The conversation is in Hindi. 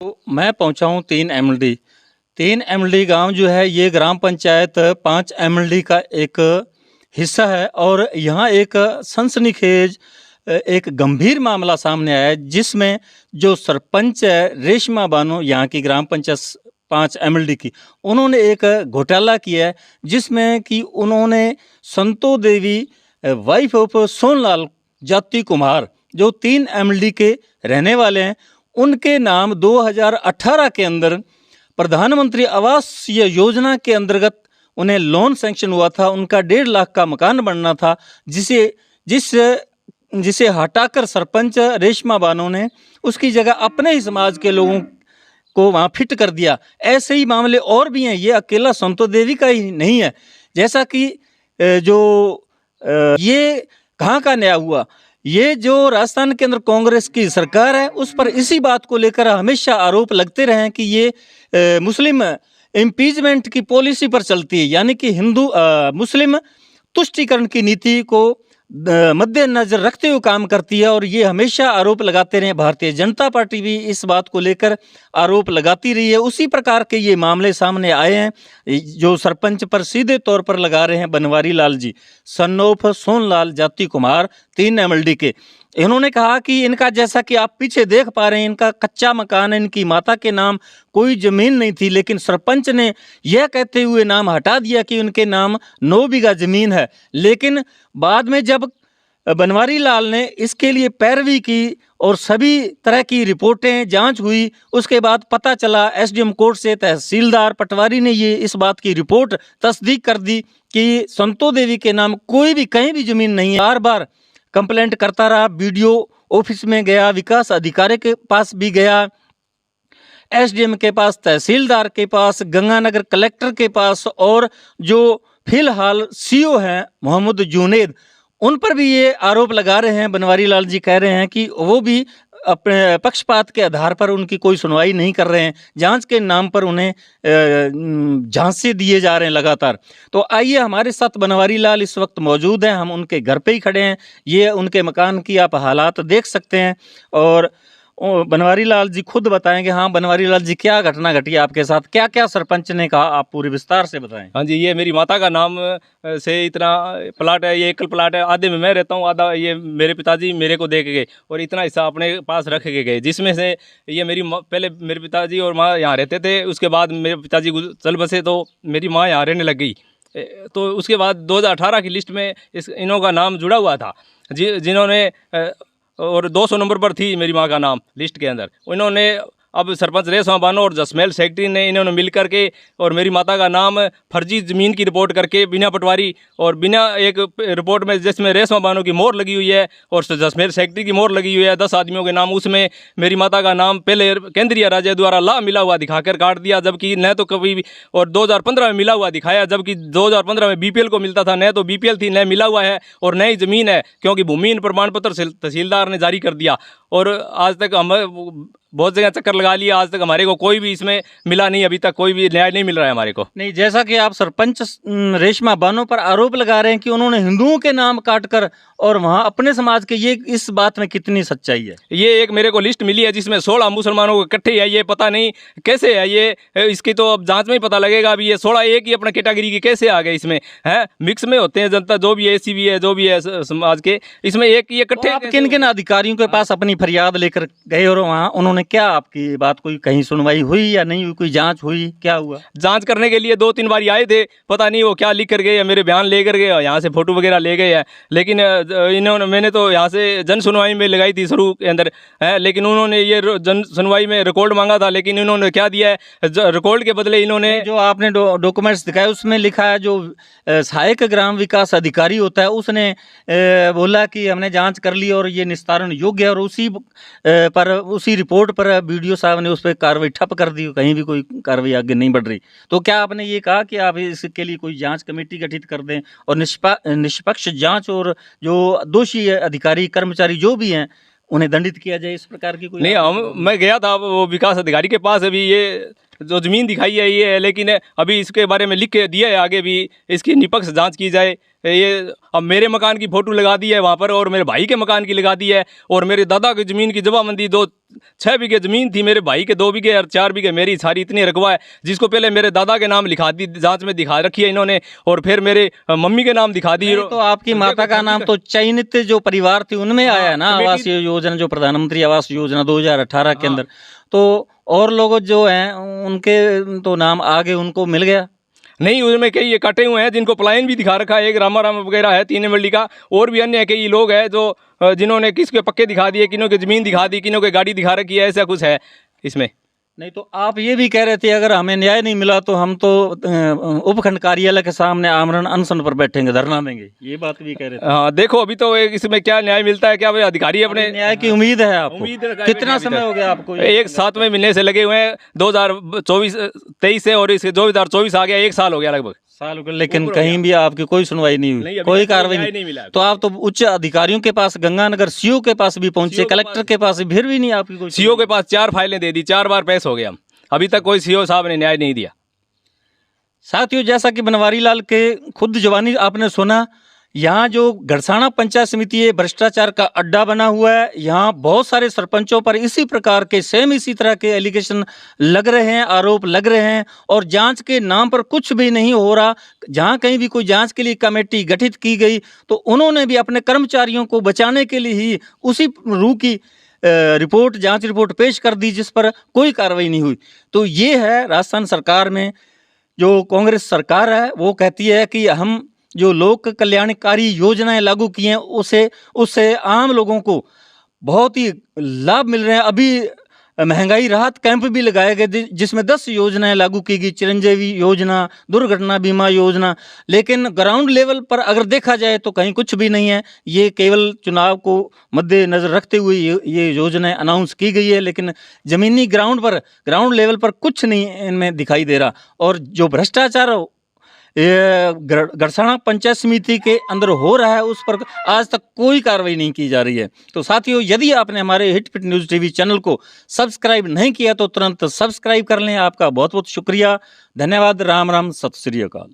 तो मैं पहुंचा हूं 3 MLD। 3 MLD गांव जो है ये ग्राम पंचायत 5 MLD का एक हिस्सा है और यहाँ एक सनसनीखेज एक गंभीर मामला सामने आया है, जिसमें जो सरपंच है रेशमा बानो, यहाँ की ग्राम पंचायत 5 MLD की, उन्होंने एक घोटाला किया है, जिसमें कि उन्होंने संतो देवी वाइफ ऑफ सोनलाल जाति कुमार, जो 3 MLD के रहने वाले हैं, उनके नाम 2018 के अंदर प्रधानमंत्री आवास योजना के अंतर्गत उन्हें लोन सैंक्शन हुआ था। उनका 1.5 लाख का मकान बनना था, जिसे हटाकर सरपंच रेशमा बानो ने उसकी जगह अपने ही समाज के लोगों को वहाँ फिट कर दिया। ऐसे ही मामले और भी हैं, ये अकेला संतो देवी का ही नहीं है। जैसा कि ये कहाँ का नया हुआ, ये जो राजस्थान के अंदर कांग्रेस की सरकार है, उस पर इसी बात को लेकर हमेशा आरोप लगते रहे हैं कि ये मुस्लिम इम्पीचमेंट की पॉलिसी पर चलती है, यानी कि हिंदू मुस्लिम तुष्टीकरण की नीति को मद्देनजर रखते हुए काम करती है। और ये हमेशा आरोप लगाते रहे। भारतीय जनता पार्टी भी इस बात को लेकर आरोप लगाती रही है। उसी प्रकार के ये मामले सामने आए हैं, जो सरपंच पर सीधे तौर पर लगा रहे हैं बनवारी लाल जी, सन ऑफ सोनलाल जाति कुमार, 3 MLD के। इन्होंने कहा कि इनका, जैसा कि आप पीछे देख पा रहे हैं, इनका कच्चा मकान है, इनकी माता के नाम कोई जमीन नहीं थी, लेकिन सरपंच ने यह कहते हुए नाम हटा दिया कि उनके नाम 9 बीघा जमीन है। लेकिन बाद में जब बनवारी लाल ने इसके लिए पैरवी की और सभी तरह की रिपोर्टें जांच हुई, उसके बाद पता चला SDM कोर्ट से तहसीलदार पटवारी ने ये इस बात की रिपोर्ट तस्दीक कर दी कि संतो देवी के नाम कोई भी कहीं भी जमीन नहीं है। बार बार कंप्लेंट करता रहा, BDO ऑफिस में गया, विकास अधिकारी के पास भी गया, SDM के पास, तहसीलदार के पास, गंगानगर कलेक्टर के पास, और जो फिलहाल CO हैं मोहम्मद जुनेद, उन पर भी ये आरोप लगा रहे हैं। बनवारी लाल जी कह रहे हैं कि वो भी अपने पक्षपात के आधार पर उनकी कोई सुनवाई नहीं कर रहे हैं, जांच के नाम पर उन्हें झांसे दिए जा रहे हैं लगातार। तो आइए, हमारे साथ बनवारी लाल इस वक्त मौजूद हैं, हम उनके घर पे ही खड़े हैं। ये उनके मकान की आप हालात देख सकते हैं और बनवारी लाल जी खुद बताएंगे। हाँ बनवारी लाल जी, क्या घटना घटी आपके साथ, क्या क्या सरपंच ने कहा, आप पूरे विस्तार से बताएं। हाँ जी, ये मेरी माता का नाम से इतना प्लाट है, ये एकल प्लाट है, आधे में मैं रहता हूँ, आधा ये मेरे पिताजी मेरे को दे के गए और इतना हिस्सा अपने पास रख के गए, जिसमें से ये पहले मेरे पिताजी और माँ यहाँ रहते थे, उसके बाद मेरे पिताजी चल बसे तो मेरी माँ यहाँ रहने लग गई। तो उसके बाद 2018 की लिस्ट में इन्हों का नाम जुड़ा हुआ था, जिन्होंने और 200 नंबर पर थी मेरी माँ का नाम लिस्ट के अंदर। उन्होंने अब सरपंच रेशमा बानो और जसमेल सेक्रेटरी ने इन्होंने मिल करके और मेरी माता का नाम फर्जी ज़मीन की रिपोर्ट करके बिना पटवारी और बिना एक रिपोर्ट में जिसमें रेशमा बानो की मोहर लगी हुई है और जसमेल सेक्रेटरी की मोहर लगी हुई है 10 आदमियों के नाम, उसमें मेरी माता का नाम पहले केंद्रीय राज्य द्वारा ला मिला हुआ दिखाकर काट दिया, जबकि न तो कभी भी, और 2015 में मिला हुआ दिखाया, जबकि 2015 में BPL को मिलता था, न तो BPL थी न मिला हुआ है और नई ज़मीन है, क्योंकि भूमिहीन प्रमाण पत्र तहसीलदार ने जारी कर दिया। और आज तक हम बहुत जगह चक्कर लगा लिया, आज तक हमारे को कोई भी इसमें मिला नहीं, अभी तक कोई भी न्याय नहीं मिल रहा है हमारे को। नहीं, जैसा कि आप सरपंच रेशमा बानो पर आरोप लगा रहे हैं कि उन्होंने हिंदुओं के नाम काटकर और वहां अपने समाज के, ये इस बात में कितनी सच्चाई है? ये एक मेरे को लिस्ट मिली है जिसमें 16 मुसलमानों को इकट्ठे है, ये पता नहीं कैसे है, ये इसकी तो अब जांच में ही पता लगेगा। अभी ये 16 एक ही अपना कैटेगरी की कैसे आ गए इसमें, है मिक्स में होते हैं जनता, जो भी है SC भी है, जो भी है समाज के, इसमें एक ये इकट्ठे। आप किन किन अधिकारियों के पास अपनी फरियाद लेकर गए और वहाँ उन्होंने क्या आपकी बात, कोई कहीं सुनवाई हुई या नहीं हुई, कोई जांच हुई, क्या हुआ? जांच करने के लिए 2-3 बार आए थे, पता नहीं वो क्या लिख कर गए, मेरे बयान लेकर गए, यहाँ से फोटो वगैरह ले गए हैं, लेकिन मैंने तो यहाँ से जन सुनवाई में लगाई थी शुरू के अंदर है, लेकिन उन्होंने ये जन सुनवाई में रिकॉर्ड मांगा था, लेकिन इन्होंने क्या दिया है, रिकॉर्ड के बदले इन्होंने जो आपने डॉक्यूमेंट्स दिखाए उसमें लिखा है, जो सहायक ग्राम विकास अधिकारी होता है उसने बोला कि हमने जांच कर ली और ये निस्तारण योग्य है, और उसी रिपोर्ट पर BDO साहब ने उस पर कार्रवाई ठप कर दी, कहीं भी कोई कार्रवाई आगे नहीं बढ़ रही। तो क्या आपने ये कहा कि आप इसके लिए कोई जांच कमेटी गठित कर दें और निष्पक्ष जांच, और जो दोषी अधिकारी कर्मचारी जो भी हैं उन्हें दंडित किया जाए, इस प्रकार की कोई? नहीं, मैं गया था वो विकास अधिकारी के पास, अभी ये जो ज़मीन दिखाई है ये है, लेकिन अभी इसके बारे में लिख के दिया है आगे भी इसकी निष्पक्ष जांच की जाए, ये अब मेरे मकान की फ़ोटो लगा दी है वहाँ पर, और मेरे भाई के मकान की लगा दी है, और मेरे दादा की ज़मीन की जबाबंदी 6 बीघे ज़मीन थी, मेरे भाई के 2 बीघे और 4 बीघे मेरी सारी इतनी रकबा है, जिसको पहले मेरे दादा के नाम लिखा दी, जांच में दिखा रखी है इन्होंने, और फिर मेरे मम्मी के नाम दिखा दी। तो आपकी माता का नाम तो चयनित जो परिवार थी उनमें आया ना, आवास योजना, जो प्रधानमंत्री आवास योजना 2018 के अंदर, तो और लोग जो हैं उनके तो नाम आगे उनको मिल गया नहीं, उसमें कई ये कटे हुए हैं जिनको पलायन भी दिखा रखा है, एक रामा राम वगैरह है 3 मंडी का, और भी अन्य कई लोग हैं जो जिन्होंने किसके पक्के दिखा दिए, किन्हों की ज़मीन दिखा दी, किन्हों की गाड़ी दिखा रखी है, ऐसा कुछ है इसमें। नहीं तो आप ये भी कह रहे थे अगर हमें न्याय नहीं मिला तो हम तो उपखंड कार्यालय के सामने आमरण अनशन पर बैठेंगे, धरना देंगे, ये बात भी कह रहे थे। हाँ, देखो अभी तो इसमें क्या न्याय मिलता है, क्या भाई अधिकारी अपने न्याय की उम्मीद है आपको? उम्मीद है, कितना समय हो गया आपको? एक 7वें महीने से लगे हुए हैं, 2023 से, और इसके 2024 आ गया, 1 साल हो गया लगभग। साल हो गया, लेकिन कहीं भी आपकी कोई सुनवाई नहीं हुई, कोई कार्रवाई नहीं मिला। तो आप तो उच्च अधिकारियों के पास, गंगानगर सीओ के पास भी पहुंचे, कलेक्टर के पास, फिर भी नहीं आपकी कोई? सीओ के पास 4 फाइलें दे दी, 4 बार पेश हो गया, अभी तक कोई सीओ साहब ने न्याय नहीं दिया। साथियों, जैसा कि बनवारी लाल के खुद जुबानी आपने सुना, यहाँ जो घड़साना पंचायत समिति है भ्रष्टाचार का अड्डा बना हुआ है। यहाँ बहुत सारे सरपंचों पर इसी प्रकार के इसी तरह के एलिगेशन लग रहे हैं, आरोप लग रहे हैं, और जांच के नाम पर कुछ भी नहीं हो रहा। जहाँ कहीं भी कोई जांच के लिए कमेटी गठित की गई तो उन्होंने भी अपने कर्मचारियों को बचाने के लिए ही उसी रूह की रिपोर्ट, जांच रिपोर्ट पेश कर दी, जिस पर कोई कार्रवाई नहीं हुई। तो ये है राजस्थान सरकार में जो कांग्रेस सरकार है, वो कहती है कि हम जो लोक कल्याणकारी योजनाएं लागू की हैं उससे आम लोगों को बहुत ही लाभ मिल रहे हैं। अभी महंगाई राहत कैंप भी लगाए गए जिसमें 10 योजनाएं लागू की गई, चिरंजीवी योजना, दुर्घटना बीमा योजना, लेकिन ग्राउंड लेवल पर अगर देखा जाए तो कहीं कुछ भी नहीं है। ये केवल चुनाव को मद्देनजर रखते हुए ये योजनाएं अनाउंस की गई है, लेकिन जमीनी ग्राउंड लेवल पर कुछ नहीं इनमें दिखाई दे रहा। और जो भ्रष्टाचार ये घड़साना पंचायत समिति के अंदर हो रहा है उस पर आज तक कोई कार्रवाई नहीं की जा रही है। तो साथियों, यदि आपने हमारे हिटपिट न्यूज़ टीवी चैनल को सब्सक्राइब नहीं किया तो तुरंत सब्सक्राइब कर लें। आपका बहुत बहुत शुक्रिया, धन्यवाद, राम राम, सत श्री अकाल।